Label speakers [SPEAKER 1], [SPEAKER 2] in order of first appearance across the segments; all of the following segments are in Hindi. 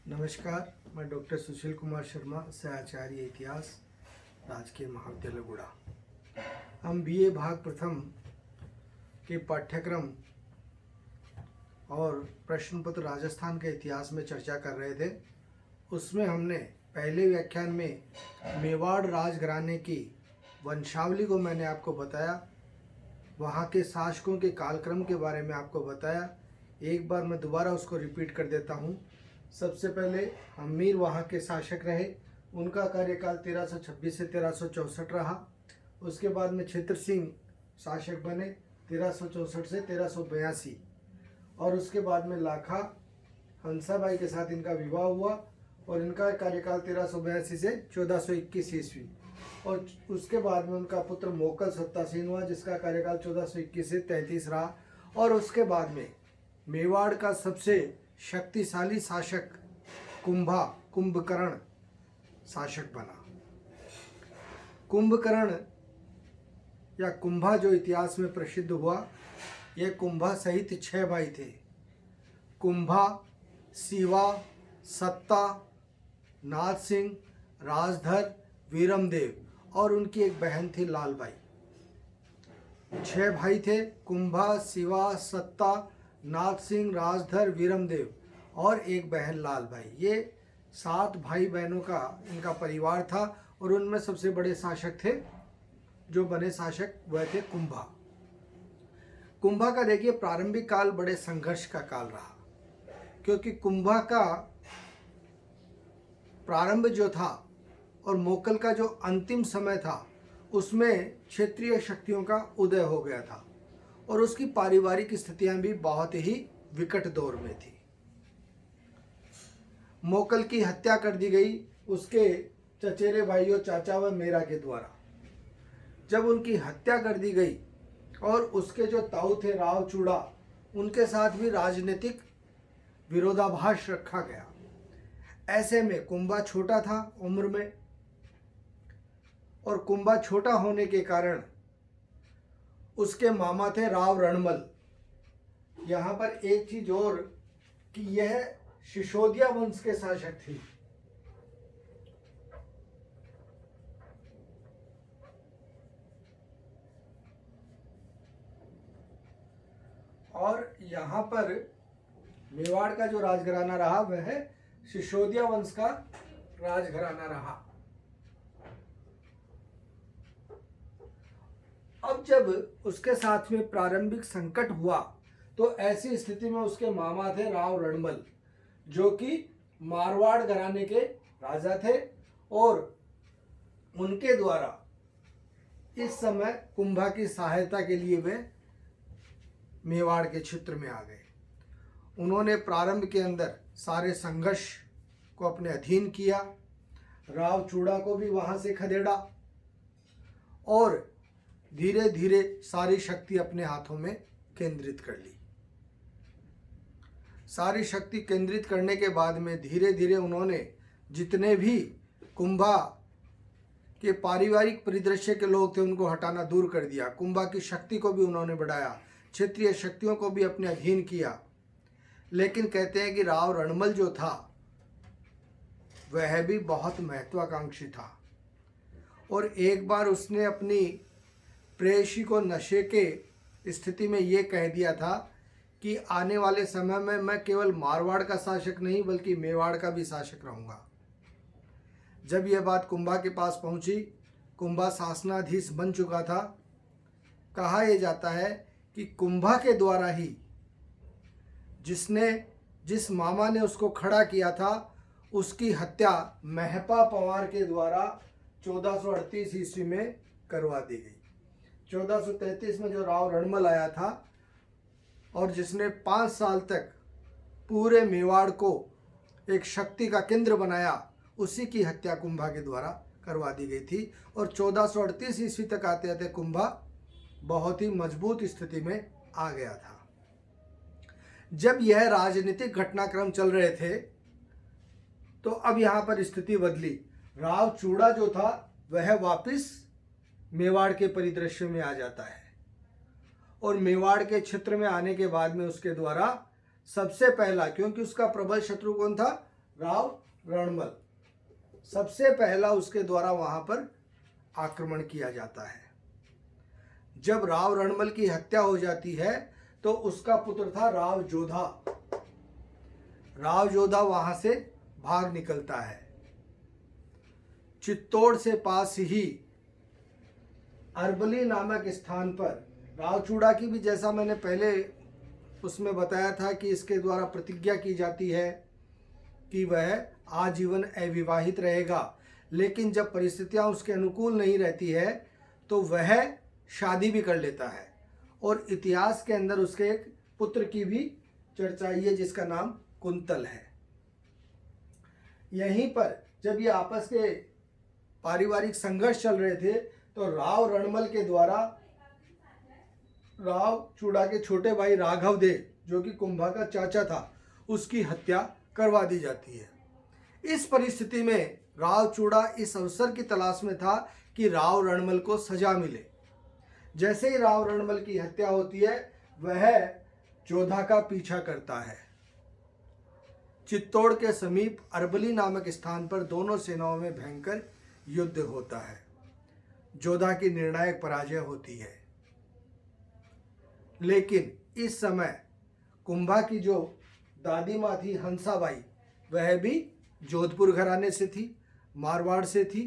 [SPEAKER 1] नमस्कार, मैं डॉक्टर सुशील कुमार शर्मा, सहआचार्य इतिहास, राजकीय महाविद्यालय गुड़ा। हम बीए भाग प्रथम के पाठ्यक्रम और प्रश्न पत्र राजस्थान के इतिहास में चर्चा कर रहे थे। उसमें हमने पहले व्याख्यान में मेवाड़ राजघराने की वंशावली को मैंने आपको बताया, वहाँ के शासकों के कालक्रम के बारे में आपको बताया। एक बार मैं दोबारा उसको रिपीट कर देता हूँ। सबसे पहले हमीर वहाँ के शासक रहे, उनका कार्यकाल 1326 से 1364 रहा। उसके बाद में क्षेत्र सिंह शासक बने 1364 से 1382, और उसके बाद में लाखा हंसाबाई के साथ इनका विवाह हुआ और इनका कार्यकाल 1382 से 1421 ईस्वी। और उसके बाद में उनका पुत्र मोकल सत्तासीन हुआ, जिसका कार्यकाल 1421 से 33 रहा। और उसके बाद में मेवाड़ का सबसे शक्तिशाली शासक कुंभकर्ण शासक बना। कुंभकर्ण या कुंभा जो इतिहास में प्रसिद्ध हुआ, ये कुंभा सहित 6 भाई थे। कुंभा, शिवा, सत्ता, नाथ सिंह, राजधर, वीरमदेव और उनकी एक बहन थी लालबाई। 6 भाई थे, कुंभा, शिवा, सत्ता, नाथ सिंह, राजधर, वीरमदेव और एक बहन लालबाई। ये 7 भाई बहनों का इनका परिवार था और उनमें सबसे बड़े शासक थे, जो बने शासक वह थे कुंभा। कुंभा का देखिए प्रारंभिक काल बड़े संघर्ष का काल रहा, क्योंकि कुंभा का प्रारंभ जो था और मोकल का जो अंतिम समय था, उसमें क्षेत्रीय शक्तियों का उदय हो गया था और उसकी पारिवारिक स्थितियां भी बहुत ही विकट दौर में थी। मोकल की हत्या कर दी गई उसके चचेरे भाइयों चाचा व मेरा के द्वारा। जब उनकी हत्या कर दी गई और उसके जो ताऊ थे राव चूड़ा, उनके साथ भी राजनीतिक विरोधाभास रखा गया। ऐसे में कुंभा छोटा था उम्र में, और कुंभा छोटा होने के कारण उसके मामा थे राव रणमल। यहाँ पर एक चीज और कि यह सिसोदिया वंश के शासक थे। और यहाँ पर मेवाड़ का जो राजघराना रहा वह सिसोदिया वंश का राजघराना रहा। अब जब उसके साथ में प्रारंभिक संकट हुआ, तो ऐसी स्थिति में उसके मामा थे राव रणमल, जो कि मारवाड़ घराने के राजा थे, और उनके द्वारा इस समय कुंभा की सहायता के लिए वे मेवाड़ के क्षेत्र में आ गए। उन्होंने प्रारंभ के अंदर सारे संघर्ष को अपने अधीन किया, राव चूड़ा को भी वहां से खदेड़ा और धीरे धीरे सारी शक्ति अपने हाथों में केंद्रित कर ली। सारी शक्ति केंद्रित करने के बाद में धीरे धीरे उन्होंने जितने भी कुंभा के पारिवारिक परिदृश्य के लोग थे उनको हटाना दूर कर दिया। कुंभा की शक्ति को भी उन्होंने बढ़ाया, क्षेत्रीय शक्तियों को भी अपने अधीन किया। लेकिन कहते हैं कि राव रणमल जो था वह भी बहुत महत्वाकांक्षी था, और एक बार उसने अपनी प्रेयसी को नशे के स्थिति में ये कह दिया था कि आने वाले समय में मैं केवल मारवाड़ का शासक नहीं बल्कि मेवाड़ का भी शासक रहूँगा। जब यह बात कुंभा के पास पहुँची, कुंभा शासनाधीश बन चुका था। कहा यह जाता है कि कुंभा के द्वारा ही जिस मामा ने उसको खड़ा किया था, उसकी हत्या महपा पवार के द्वारा 1438 ईस्वी में करवा दी गई। 1433 में जो राव रणमल आया था और जिसने 5 साल तक पूरे मेवाड़ को एक शक्ति का केंद्र बनाया, उसी की हत्या कुंभा के द्वारा करवा दी गई थी। और 1438 ईस्वी तक आते आते कुंभा बहुत ही मजबूत स्थिति में आ गया था। जब यह राजनीतिक घटनाक्रम चल रहे थे, तो अब यहाँ पर स्थिति बदली। राव चूड़ा जो था वह वापिस मेवाड़ के परिदृश्य में आ जाता है, और मेवाड़ के क्षेत्र में आने के बाद में उसके द्वारा सबसे पहला, क्योंकि उसका प्रबल शत्रु कौन था, राव रणमल, सबसे पहला उसके द्वारा वहां पर आक्रमण किया जाता है। जब राव रणमल की हत्या हो जाती है तो उसका पुत्र था राव जोधा। राव जोधा वहां से भाग निकलता है। चित्तौड़ से पास ही अरबली नामक स्थान पर रावचूड़ा की भी, जैसा मैंने पहले उसमें बताया था कि इसके द्वारा प्रतिज्ञा की जाती है कि वह आजीवन अविवाहित रहेगा, लेकिन जब परिस्थितियां उसके अनुकूल नहीं रहती है तो वह शादी भी कर लेता है। और इतिहास के अंदर उसके एक पुत्र की भी चर्चा आई है जिसका नाम कुंतल है। यहीं पर जब ये आपस के पारिवारिक संघर्ष चल रहे थे तो राव रणमल के द्वारा राव चूड़ा के छोटे भाई राघव देव, जो कि कुंभा का चाचा था, उसकी हत्या करवा दी जाती है। इस परिस्थिति में राव चूड़ा इस अवसर की तलाश में था कि राव रणमल को सजा मिले। जैसे ही राव रणमल की हत्या होती है वह जोधा का पीछा करता है। चित्तौड़ के समीप अरबली नामक स्थान पर दोनों सेनाओं में भयंकर युद्ध होता है। जोधा की निर्णायक पराजय होती है, लेकिन इस समय कुंभा की जो दादी माँ थी हंसाबाई, वह भी जोधपुर घराने से थी, मारवाड़ से थी।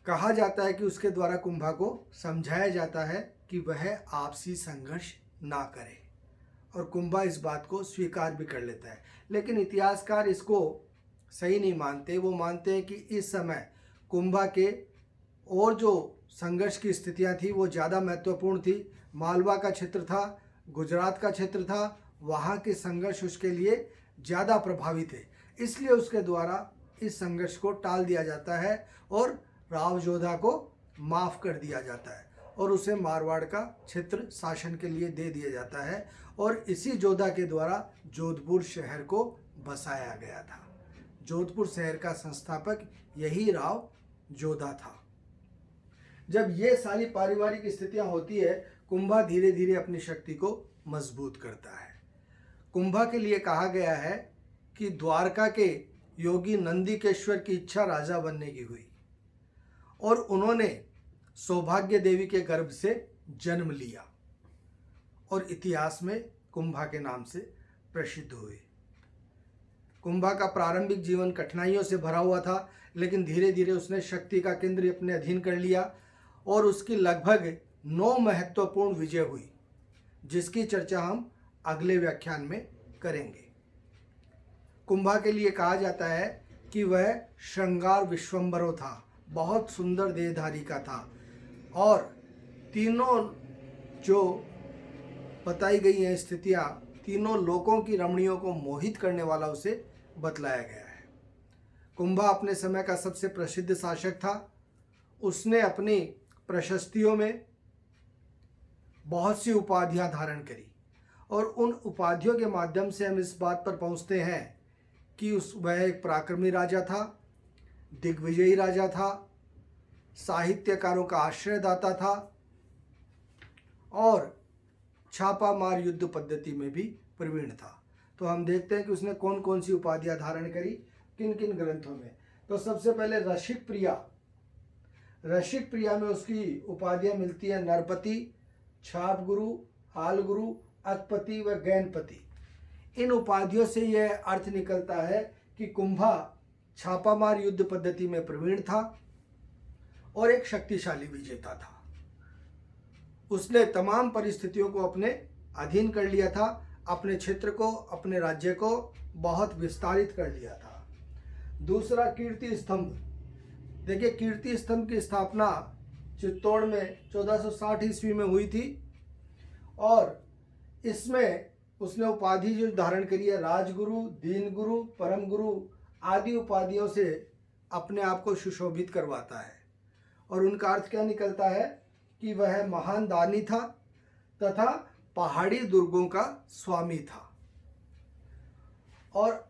[SPEAKER 1] कहा जाता है कि उसके द्वारा कुंभा को समझाया जाता है कि वह आपसी संघर्ष ना करे, और कुंभा इस बात को स्वीकार भी कर लेता है। लेकिन इतिहासकार इसको सही नहीं मानते। वो मानते हैं कि इस समय कुंभा के और जो संघर्ष की स्थितियां थी वो ज़्यादा महत्वपूर्ण थी। मालवा का क्षेत्र था, गुजरात का क्षेत्र था, वहाँ के संघर्ष उसके लिए ज़्यादा प्रभावी थे, इसलिए उसके द्वारा इस संघर्ष को टाल दिया जाता है और राव जोधा को माफ़ कर दिया जाता है और उसे मारवाड़ का क्षेत्र शासन के लिए दे दिया जाता है। और इसी जोधा के द्वारा जोधपुर शहर को बसाया गया था। जोधपुर शहर का संस्थापक यही राव जोधा था। जब ये सारी पारिवारिक स्थितियां होती है, कुंभा धीरे धीरे अपनी शक्ति को मजबूत करता है। कुंभा के लिए कहा गया है कि द्वारका के योगी नंदिकेश्वर की इच्छा राजा बनने की हुई और उन्होंने सौभाग्य देवी के गर्भ से जन्म लिया और इतिहास में कुंभा के नाम से प्रसिद्ध हुए। कुंभा का प्रारंभिक जीवन कठिनाइयों से भरा हुआ था, लेकिन धीरे धीरे उसने शक्ति का केंद्र अपने अधीन कर लिया और उसकी लगभग 9 महत्वपूर्ण विजय हुई, जिसकी चर्चा हम अगले व्याख्यान में करेंगे। कुंभा के लिए कहा जाता है कि वह श्रृंगार विश्वम्बरो था, बहुत सुंदर देहधारी का था, और तीनों जो बताई गई हैं स्थितियाँ, तीनों लोकों की रमणियों को मोहित करने वाला उसे बतलाया गया है। कुंभा अपने समय का सबसे प्रसिद्ध शासक था। उसने अपनी प्रशस्तियों में बहुत सी उपाधियां धारण करी और उन उपाधियों के माध्यम से हम इस बात पर पहुंचते हैं कि वह एक पराक्रमी राजा था, दिग्विजयी राजा था, साहित्यकारों का आश्रयदाता था और छापा मार युद्ध पद्धति में भी प्रवीण था। तो हम देखते हैं कि उसने कौन कौन सी उपाधियां धारण करी, किन किन ग्रंथों में। तो सबसे पहले रसिक प्रिया, रसिक प्रिया में उसकी उपाधियां मिलती हैं नरपति, छाप गुरु, हाल गुरु, अकपति व गैनपति। इन उपाधियों से यह अर्थ निकलता है कि कुंभा छापामार युद्ध पद्धति में प्रवीण था और एक शक्तिशाली विजेता था। उसने तमाम परिस्थितियों को अपने अधीन कर लिया था, अपने क्षेत्र को, अपने राज्य को बहुत विस्तारित कर लिया था। दूसरा, कीर्ति स्तंभ। देखिए, कीर्ति स्तंभ की स्थापना चित्तौड़ में 1460 ईस्वी में हुई थी और इसमें उसने उपाधि जो धारण करी है, राजगुरु, दीन गुरु, परम गुरु आदि उपाधियों से अपने आप को सुशोभित करवाता है। और उनका अर्थ क्या निकलता है कि वह महान दानी था तथा पहाड़ी दुर्गों का स्वामी था। और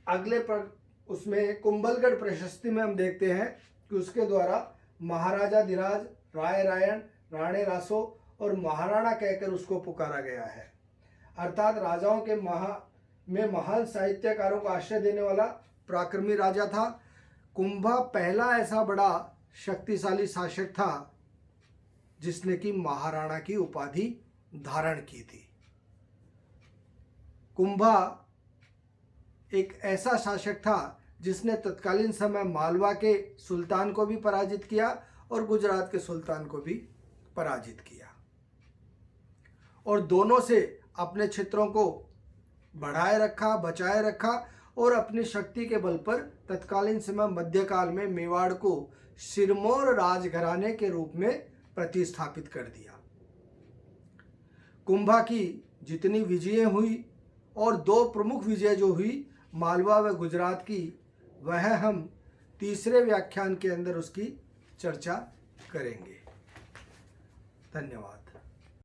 [SPEAKER 1] अगले पर उसमें कुंभलगढ़ प्रशस्ति में हम देखते हैं कि उसके द्वारा महाराजा धीराज, राय रायण, राणे रासो और महाराणा कहकर उसको पुकारा गया है। अर्थात राजाओं के में महान साहित्यकारों को आश्रय देने वाला पराक्रमी राजा था। कुंभा पहला ऐसा बड़ा शक्तिशाली शासक था जिसने कि महाराणा की उपाधि धारण की थी। कुंभा एक ऐसा शासक था जिसने तत्कालीन समय मालवा के सुल्तान को भी पराजित किया और गुजरात के सुल्तान को भी पराजित किया, और दोनों से अपने क्षेत्रों को बढ़ाए रखा, बचाए रखा, और अपनी शक्ति के बल पर तत्कालीन समय मध्यकाल में मेवाड़ को सिरमौर राजघराने के रूप में प्रतिस्थापित कर दिया। कुंभा की जितनी विजयें हुई और दो प्रमुख विजय जो हुई मालवा व गुजरात की, वह हम तीसरे व्याख्यान के अंदर उसकी चर्चा करेंगे। धन्यवाद।